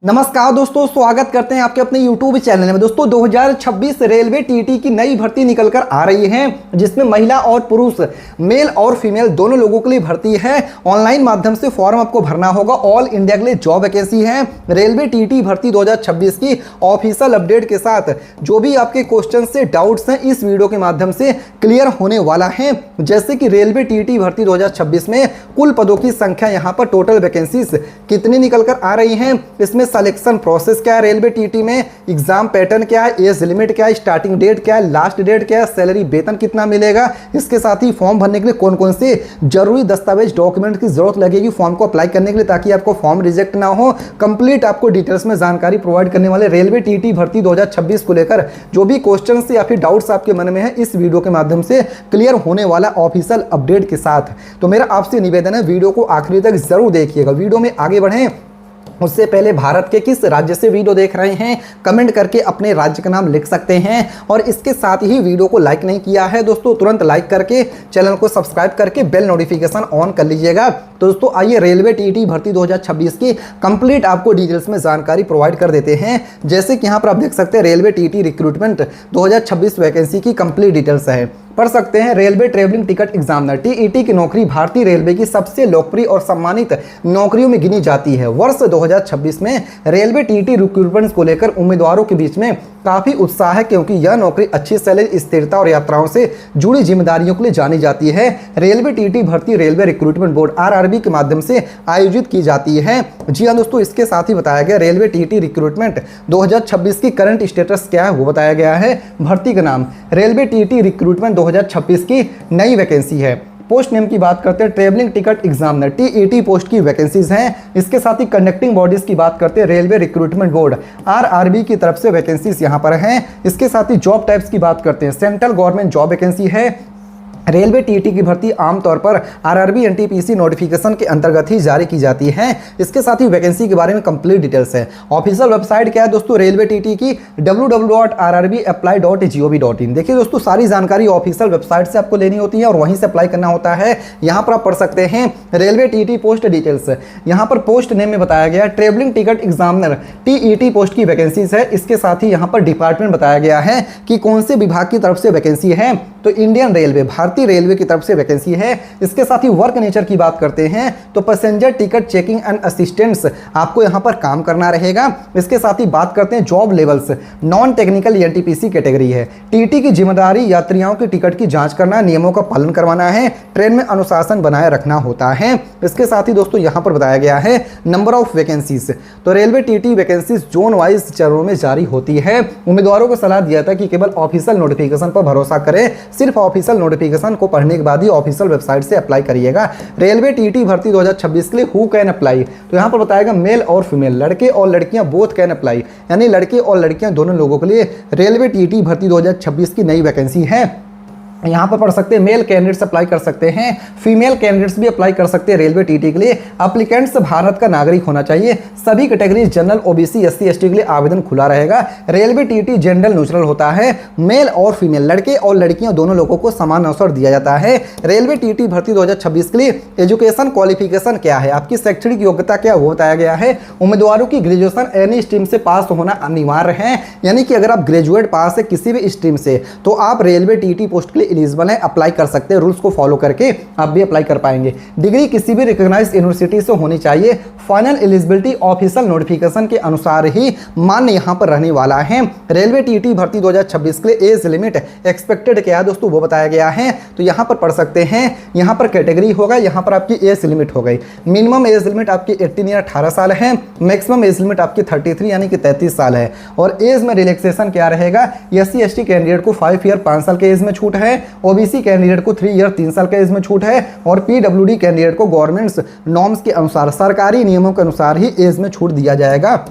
नमस्कार दोस्तों, स्वागत करते हैं आपके अपने YouTube चैनल में। दोस्तों 2026 रेलवे टीटी की नई भर्ती निकल कर आ रही है, जिसमें महिला और पुरुष, मेल और फीमेल दोनों लोगों के लिए भर्ती है। ऑनलाइन माध्यम से फॉर्म आपको भरना होगा। ऑल इंडिया के लिए जॉब वैकेंसी है। रेलवे टीटी भर्ती 2026 की ऑफिशियल अपडेट के साथ जो भी आपके क्वेश्चन से डाउट्स हैं इस वीडियो के माध्यम से क्लियर होने वाला है। जैसे कि रेलवे टीटी भर्ती 2026 में कुल पदों की संख्या, यहाँ पर टोटल वैकेंसीज कितनी निकल कर आ रही हैं, इसमें सिलेक्शन प्रोसेस क्या है, रेलवे टीटी में एग्जाम पैटर्न क्या है, एज लिमिट क्या है, स्टार्टिंग डेट क्या है, लास्ट डेट क्या है, सैलरी वेतन कितना मिलेगा, इसके साथ ही फॉर्म भरने के लिए कौन कौन से जरूरी दस्तावेज डॉक्यूमेंट की जरूरत लगेगी फॉर्म को अप्लाई करने के लिए, ताकि आपको फॉर्म रिजेक्ट ना हो। कंप्लीट आपको डिटेल्स में जानकारी प्रोवाइड करने वाले रेलवे टीटी भर्ती 2026 को लेकर जो भी क्वेश्चन या फिर डाउट्स आपके मन में है इस वीडियो के माध्यम से क्लियर होने वाला ऑफिशियल अपडेट के साथ। तो मेरा आपसे निवेदन है, वीडियो को आखिरी तक जरूर देखिएगा। वीडियो में आगे बढ़ें उससे पहले भारत के किस राज्य से वीडियो देख रहे हैं कमेंट करके अपने राज्य का नाम लिख सकते हैं। और इसके साथ ही वीडियो को लाइक नहीं किया है दोस्तों, तुरंत लाइक करके चैनल को सब्सक्राइब करके बेल नोटिफिकेशन ऑन कर लीजिएगा। तो दोस्तों आइए रेलवे टीटी भर्ती 2026 की कंप्लीट आपको डिटेल्स में जानकारी प्रोवाइड कर देते हैं। जैसे कि यहाँ पर आप देख सकते हैं रेलवे टीटी रिक्रूटमेंट 2026 वैकेंसी की कंप्लीट डिटेल्स है, पढ़ सकते हैं। Railway travelling ticket examiner TET की नौकरी भारतीय रेलवे की सबसे लोकप्रिय और सम्मानित नौकरियों में गिनी जाती है। वर्ष 2026 में रेलवे टीटी रिक्रूटमेंट को लेकर उम्मीदवारों के बीच में काफी उत्साह है, क्योंकि यह नौकरी अच्छी सैलरी, स्थिरता और यात्राओं से जुड़ी जिम्मेदारियों के लिए जानी जाती है। रेलवे टीटी भर्ती रेलवे रिक्रूटमेंट बोर्ड आरआरबी के माध्यम से आयोजित की जाती है। जी हाँ दोस्तों, इसके साथ ही बताया गया रेलवे टीटी रिक्रूटमेंट 2026 की करंट स्टेटस क्या है वो बताया गया है। भर्ती का नाम रेलवे टीटी रिक्रूटमेंट 2026 की नई वैकेंसी है। पोस्ट नेम की बात करते हैं, travelling ticket examiner TET post की वैकेंसीज हैं। इसके साथ ही कंडक्टिंग बॉडीज की बात करते हैं, रेलवे रिक्रूटमेंट बोर्ड आरआरबी की तरफ से वैकेंसीज यहां पर हैं। इसके साथ ही जॉब टाइप्स की बात करते हैं, सेंट्रल गवर्नमेंट जॉब वैकेंसी है। रेलवे टीटी की भर्ती आमतौर पर आरआरबी एनटीपीसी नोटिफिकेशन के अंतर्गत ही जारी की जाती है। इसके साथ ही वैकेंसी के बारे में कंप्लीट डिटेल्स है। ऑफिशियल वेबसाइट क्या है दोस्तों रेलवे टीटी की, www.rrbapply.gov.in। देखिए दोस्तों, सारी जानकारी ऑफिशियल वेबसाइट से आपको लेनी होती है और वहीं से अप्लाई करना होता है। यहाँ पर आप पढ़ सकते हैं रेलवे टीटी पोस्ट डिटेल्स। यहाँ पर पोस्ट नेम में बताया गया travelling ticket examiner TET post की वैकेंसीज है। इसके साथ ही यहाँ पर डिपार्टमेंट बताया गया है कि कौन से विभाग की तरफ से वैकेंसी है, तो इंडियन रेलवे, भारतीय रेलवे की तरफ से वैकेंसी है। इसके साथ ही वर्क नेचर की बात करते हैं तो passenger ticket checking and assistants आपको यहां पर काम करना रहेगा। इसके साथ ही बात करते हैं job levels, non technical NTPC category है। टीटी की जिम्मेदारी यात्रियों की टिकट की जांच करना, नियमों का पालन करवाना है, ट्रेन में अनुशासन बनाए रखना होता है। इसके साथ ही दोस्तों यहां पर बताया गया है नंबर ऑफ वैकेंसीज, तो railway TT vacancies zone wise चरणों में जारी होती है। उम्मीदवारों को सलाह दिया था कि केवल ऑफिशियल नोटिफिकेशन पर भरोसा करें, सिर्फ ऑफिशियल नोटिफिकेशन को पढ़ने के बाद ही ऑफिशियल वेबसाइट से अप्लाई करिएगा। रेलवे टीटी भर्ती 2026 के लिए हु कैन अप्लाई, तो यहाँ पर बताएगा मेल और फीमेल, लड़के और लड़कियां बोथ कैन अप्लाई, यानी लड़के और लड़कियां दोनों लोगों के लिए रेलवे टीटी भर्ती 2026 की नई वैकेंसी है। यहाँ पर पढ़ सकते हैं मेल कैंडिडेट्स अप्लाई कर सकते हैं, फीमेल कैंडिडेट्स भी अप्लाई कर सकते हैं रेलवे टीटी के लिए। एप्लीकेंट्स भारत का नागरिक होना चाहिए। सभी category general, OBC, SC, ST के लिए आवेदन खुला रहेगा। रेलवे टीटी जेंडर न्यूट्रल होता है, मेल और फीमेल, लड़के और लड़कियां दोनों लोगों को समान अवसर दिया जाता है। रेलवे टीटी भर्ती 2026 के लिए एजुकेशन क्वालिफिकेशन क्या है, आपकी शैक्षणिक योग्यता क्या वो बताया गया है। उम्मीदवारों की ग्रेजुएशन एनी स्ट्रीम से पास होना अनिवार्य है, यानी कि अगर आप ग्रेजुएट पास है किसी भी स्ट्रीम से तो आप रेलवे टीटी पोस्ट के लिए एलिजिबल है, अप्लाई कर सकते हैं। रूल्स को फॉलो करके आप भी अप्लाई कर पाएंगे। डिग्री किसी भी रिकॉग्नाइज्ड यूनिवर्सिटी से होनी चाहिए। फाइनल एलिजिबिलिटी ऑफिशियल नोटिफिकेशन के अनुसार ही मान्य यहां पर रहने वाला है। रेलवे टीटी भर्ती 2026 के लिए एज लिमिट एक्सपेक्टेड क्या है दोस्तों वो बताया गया है। तो यहां पर पढ़ सकते हैं, यहां पर कैटेगरी होगा, यहां पर आपकी एज लिमिट हो गई। मिनिमम एज लिमिट आपकी 18 या 18 साल है, मैक्सिमम एज लिमिट आपकी 33 यानी कि 33 साल है। और एज में रिलैक्सेशन क्या रहेगा, एससी एसटी कैंडिडेट को 5 ईयर 5 साल के एज में छूट है, ओबीसी कैंडिडेट को 3 ईयर 3 साल के एज में छूट है, और पीडब्ल्यूडी कैंडिडेट को गवर्नमेंट नॉर्म्स के अनुसार, सरकारी नियमों के अनुसार ही एज में छूट दिया जाएगा।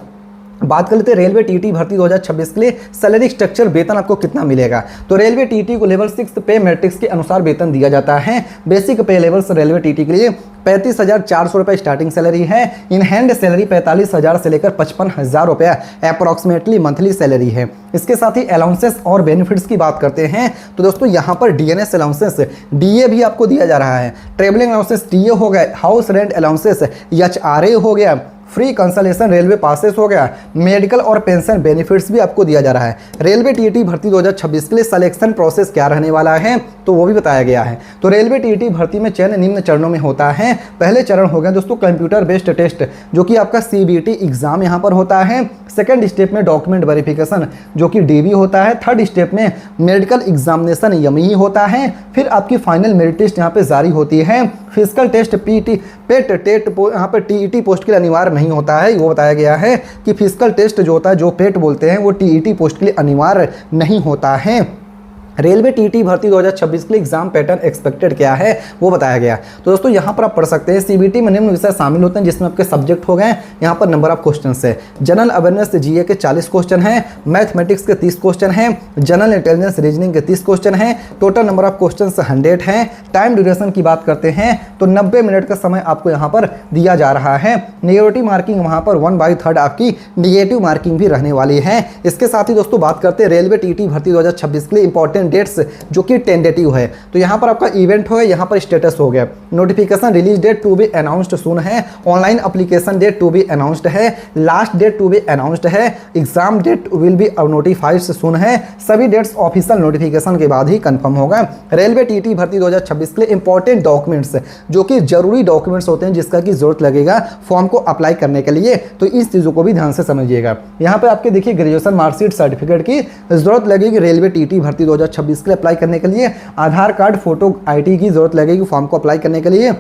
बात कर लेते हैं रेलवे टीटी भर्ती 2026 के लिए सैलरी स्ट्रक्चर, वेतन आपको कितना मिलेगा। तो रेलवे टीटी को लेवल 6 पे मैट्रिक्स के अनुसार वेतन दिया जाता है। बेसिक पे लेवल्स रेलवे टीटी के लिए 35,400 रुपये स्टार्टिंग सैलरी है। इन हैंड सैलरी 45,000 से लेकर 55,000 रुपये अप्रॉक्सीमेटली मंथली सैलरी है। इसके साथ ही अलाउंसेस और बेनिफिट्स की बात करते हैं तो दोस्तों यहाँ पर डीएनएस अलाउंसेस, डीए भी आपको दिया जा रहा है, ट्रेवलिंग अलाउंसेस डीए हो गए, हाउस रेंट अलाउंसेस एचआरए हो गया, फ्री कंसल्टेशन रेलवे पासेस हो गया, मेडिकल और पेंशन बेनिफिट्स भी आपको दिया जा रहा है। रेलवे टीईटी भर्ती 2026 के लिए सिलेक्शन प्रोसेस क्या रहने वाला है तो वो भी बताया गया है। तो रेलवे टीईटी भर्ती में चयन निम्न चरणों में होता है। पहले चरण हो गया दोस्तों कंप्यूटर बेस्ड टेस्ट, जो कि आपका सीबीटी एग्जाम यहाँ पर होता है। सेकंड स्टेप में डॉक्यूमेंट वेरिफिकेशन जो कि डीबी होता है। थर्ड स्टेप में मेडिकल एग्जामिनेशन यमई होता है। फिर आपकी फाइनल मेरिट लिस्ट यहाँ पे जारी होती है। फिजिकल टेस्ट पीटी पेट टेट यहाँ पे टीईटी पोस्ट के लिए अनिवार्य नहीं होता है। वो बताया गया है कि फिजिकल टेस्ट जो होता है, जो पेट बोलते हैं, वो टीईटी पोस्ट के लिए अनिवार्य नहीं होता है। रेलवे टीईटी भर्ती 2026 के लिए एग्जाम पैटर्न एक्सपेक्टेड क्या है वो बताया गया। तो दोस्तों यहाँ पर आप पढ़ सकते हैं सीबीटी में निम्न विषय शामिल होते हैं जिसमें आपके सब्जेक्ट हो गए। यहाँ पर नंबर ऑफ क्वेश्चन है, जनरल अवेयरनेस जीए के 40 क्वेश्चन हैं, मैथमेटिक्स के 30 क्वेश्चन हैं, जनरल इंटेलिजेंस रीजनिंग के 30 क्वेश्चन हैं। टोटल नंबर ऑफ क्वेश्चन 100 हैं। टाइम ड्यूरेशन की बात करते हैं तो 90 मिनट का समय आपको यहाँ पर दिया जा रहा है। नेगेटिव मार्किंग वहाँ पर 1/3 आपकी नेगेटिव मार्किंग भी रहने वाली है। इसके साथ ही दोस्तों बात करते हैं रेलवे टीईटी भर्ती 2026 के लिए इंपॉर्टेंट डेट्स जो कि टेंटेटिव है। तो यहाँ पर आपका इवेंट हो गया, यहाँ पर स्टेटस हो गया, notification release date to be announced soon है, online application date to be announced है, last date to be announced है, exam date will be notified soon है। सभी डेट्स ऑफिशियल नोटिफिकेशन के बाद ही कंफर्म होगा। रेलवे टीईटी भर्ती 2026 के लिए इंपॉर्टेंट डॉक्यूमेंट्स जो कि जरूरी डॉक्यूमेंट्स होते हैं जिसका की जरूरत लगेगा फॉर्म को अप्लाई करने के लिए, तो इस चीज़ों को भी ध्यान से समझिएगा। यहाँ पे आपके देखिए ग्रेजुएशन मार्कशीट सर्टिफिकेट की जरूरत लगेगी रेलवे टीईटी भर्ती 2026 के लिए अप्लाई करने के लिए। आधार कार्ड फोटो आईडी की जरूरत लगेगी फॉर्म को अप्लाई करने के लिए।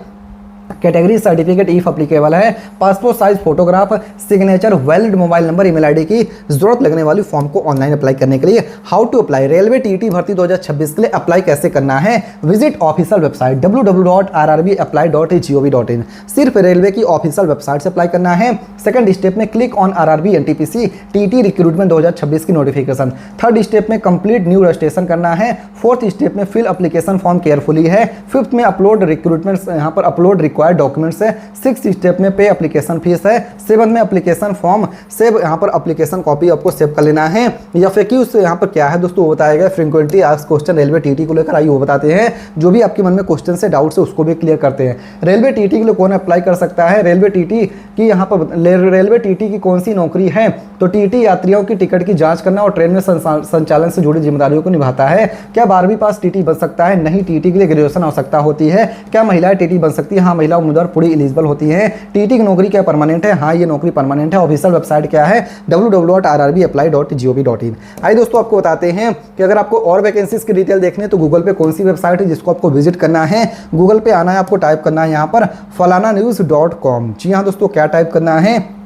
कैटेगरी सर्टिफिकेट इफ अप्लीकेबल है। Passport size photograph, signature, valid mobile number, email ID की जरूरत लगने वाली फॉर्म को ऑनलाइन अप्लाई करने के लिए। How to apply railway TET भर्ती 2026 के लिए अप्लाई कैसे करना है, विजिट ऑफिशियल वेबसाइट www.rrbapply.gov.in। सिर्फ रेलवे की ऑफिशियल वेबसाइट से अप्लाई करना है। सेकंड स्टेप में click on RRB NTPC TET recruitment 2026 की नोटिफिकेशन। थर्ड स्टेप में कंप्लीट न्यू रजिस्ट्रेशन करना है। फोर्थ स्टेप में फिल एप्लीकेशन फॉर्म केयरफुली है। फिफ्थ में अपलोड रिक्रूटमेंट, यहाँ पर अपलोड रिक्वायर्ड डॉक्यूमेंट्स है। सिक्स स्टेप में पे एप्लीकेशन फीस है। सेवन में एप्लीकेशन फॉर्म सेव, यहाँ पर एप्लीकेशन कॉपी आपको सेव कर लेना है। या FAQs यहाँ पर क्या है दोस्तों वो बताया गया। Frequently asked question railway TET को लेकर आई वो बताते हैं, जो भी आपके मन में क्वेश्चन से डाउट्स है उसको भी क्लियर करते हैं। रेलवे टीईटी के लिए कौन अप्लाई कर सकता है, रेलवे टीईटी की यहाँ पर रेलवे टीईटी की कौन सी नौकरी है, तो टीईटी यात्रियों की टिकट की जाँच करना और ट्रेन में संचालन से जुड़ी जिम्मेदारियों को निभाता है। क्या 12वीं पास टीटी बन सकता है, नहीं, टीटी के लिए ग्रेजुएशन आवश्यकता होती है। क्या महिलाएं टीटी बन सकती है, हाँ, महिला उम्मीदवार पूरी एलिजिबल होती है। टीटी की नौकरी क्या परमानेंट है, हाँ ये नौकरी परमानेंट है। ऑफिशियल वेबसाइट क्या है, www.rrbapply.gov.in। आइए दोस्तों आपको बताते हैं कि अगर आपको और वैकेंसीज की डिटेल देखने तो गूगल पे कौन सी वेबसाइट है जिसको आपको विजिट करना है। गूगल पे आना है, आपको टाइप करना है यहाँ पर falananews.com। जी हाँ दोस्तों, क्या टाइप करना है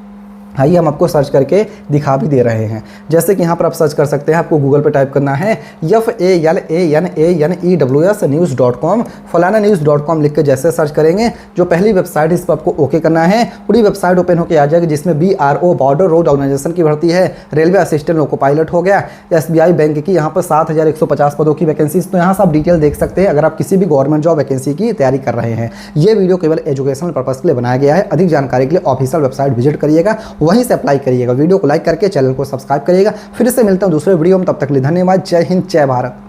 आइए हम आपको सर्च करके दिखा भी दे रहे हैं। जैसे कि यहाँ पर आप सर्च कर सकते हैं, आपको गूगल पे टाइप करना है FALANANEWS news.com, falananews.com लिख के जैसे सर्च करेंगे जो पहली वेबसाइट इस पर आपको ओके करना है। पूरी वेबसाइट ओपन होकर आ जाएगी जिसमें BRO बॉर्डर रोड ऑर्गेनाइजेशन की भर्ती है, रेलवे असिस्टेंट लोको पायलट हो गया, SBI बैंक की यहाँ पर 7150 पदों की वैकेंसीज। तो यहाँ से आप डिटेल देख सकते हैं अगर आप किसी भी गवर्नमेंट जॉब वैकेंसी की तैयारी कर रहे हैं। ये वीडियो केवल एजुकेशनल पर्पज के लिए बनाया गया है। अधिक जानकारी के लिए ऑफिशियल वेबसाइट विजिट करिएगा, वहीं से अप्लाई करिएगा। वीडियो को लाइक करके चैनल को सब्सक्राइब करिएगा। फिर से मिलता हूं दूसरे वीडियो में, तब तक के लिए धन्यवाद। जय हिंद, जय भारत।